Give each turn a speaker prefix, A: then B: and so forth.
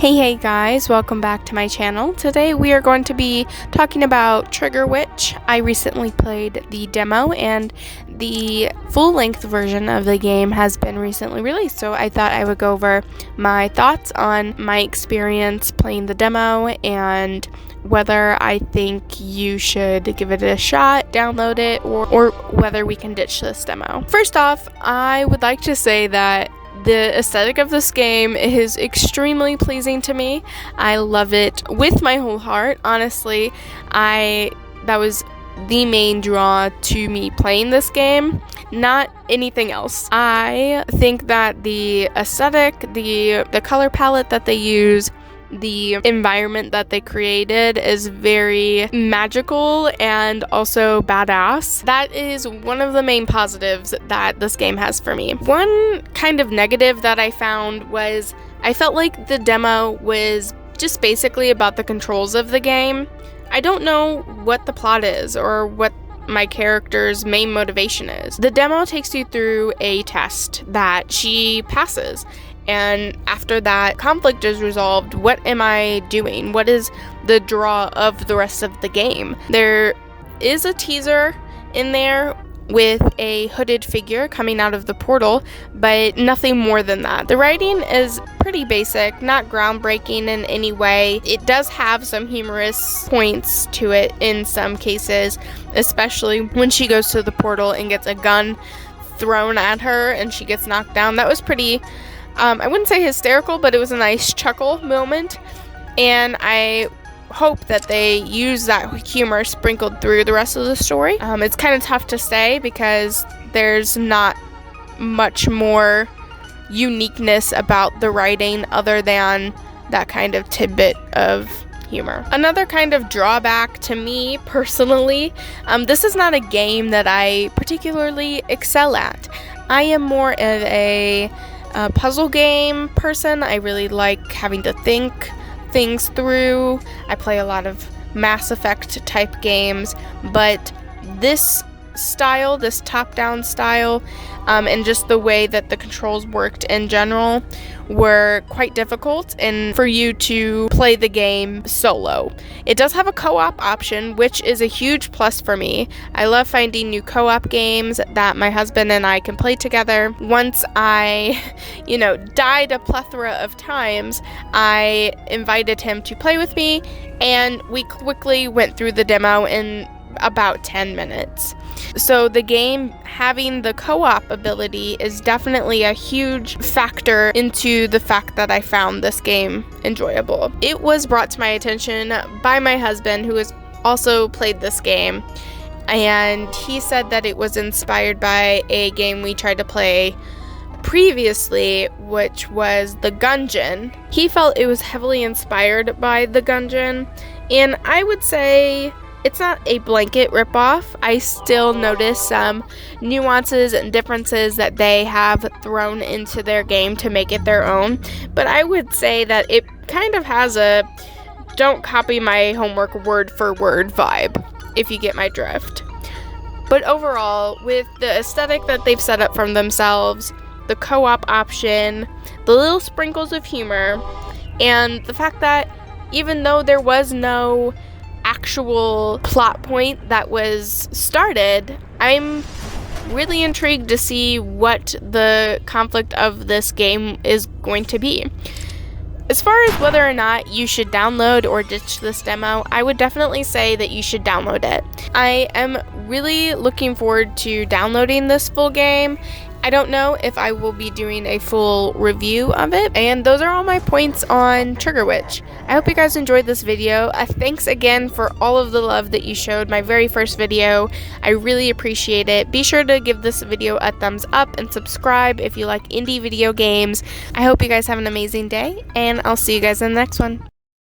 A: Hey guys, welcome back to my channel. Today we are going to be talking about Trigger Witch. I recently played the demo and the full-length version of the game has been recently released, so I thought I would go over my thoughts on my experience playing the demo and whether I think you should give it a shot, download it, or whether we can ditch this demo. First off, I would like to say that the aesthetic of this game is extremely pleasing to me. I love it with my whole heart. Honestly, that was the main draw to me playing this game, not anything else. I think that the aesthetic, the color palette that they use, the environment that they created is very magical and also badass. That is one of the main positives that this game has for me. One kind of negative that I found was I felt like the demo was just basically about the controls of the game. I don't know what the plot is or what my character's main motivation is. The demo takes you through a test that she passes, and after that conflict is resolved, what am I doing? What is the draw of the rest of the game? There is a teaser in there with a hooded figure coming out of the portal, but nothing more than that. The writing is pretty basic, not groundbreaking in any way. It does have some humorous points to it in some cases, especially when she goes to the portal and gets a gun thrown at her and she gets knocked down. That was pretty I wouldn't say hysterical, but it was a nice chuckle moment, and I hope that they use that humor sprinkled through the rest of the story. It's kind of tough to say because there's not much more uniqueness about the writing other than that kind of tidbit of humor. Another kind of drawback to me personally, this is not a game that I particularly excel at. I am more of a puzzle game person. I really like having to think things through. I play a lot of Mass Effect type games, but this style, this top-down style, and just the way that the controls worked in general were quite difficult and for you to play the game solo. It does have a co-op option, which is a huge plus for me. I love finding new co-op games that my husband and I can play together. Once I, died a plethora of times, I invited him to play with me, and we quickly went through the demo in about 10 minutes. So the game having the co-op ability is definitely a huge factor into the fact that I found this game enjoyable. It was brought to my attention by my husband, who has also played this game, and he said that it was inspired by a game we tried to play previously, which was The Gungeon. He felt it was heavily inspired by The Gungeon, and I would say it's not a blanket ripoff. I still notice some nuances and differences that they have thrown into their game to make it their own, but I would say that it kind of has a don't copy my homework word for word vibe, if you get my drift. But overall, with the aesthetic that they've set up for themselves, the co-op option, the little sprinkles of humor, and the fact that even though there was no actual plot point that was started, I'm really intrigued to see what the conflict of this game is going to be. As far as whether or not you should download or ditch this demo, I would definitely say that you should download it. I am really looking forward to downloading this full game. I don't know if I will be doing a full review of it, and those are all my points on Trigger Witch. I hope you guys enjoyed this video. Thanks again for all of the love that you showed my very first video. I really appreciate it. Be sure to give this video a thumbs up and subscribe if you like indie video games. I hope you guys have an amazing day, and I'll see you guys in the next one.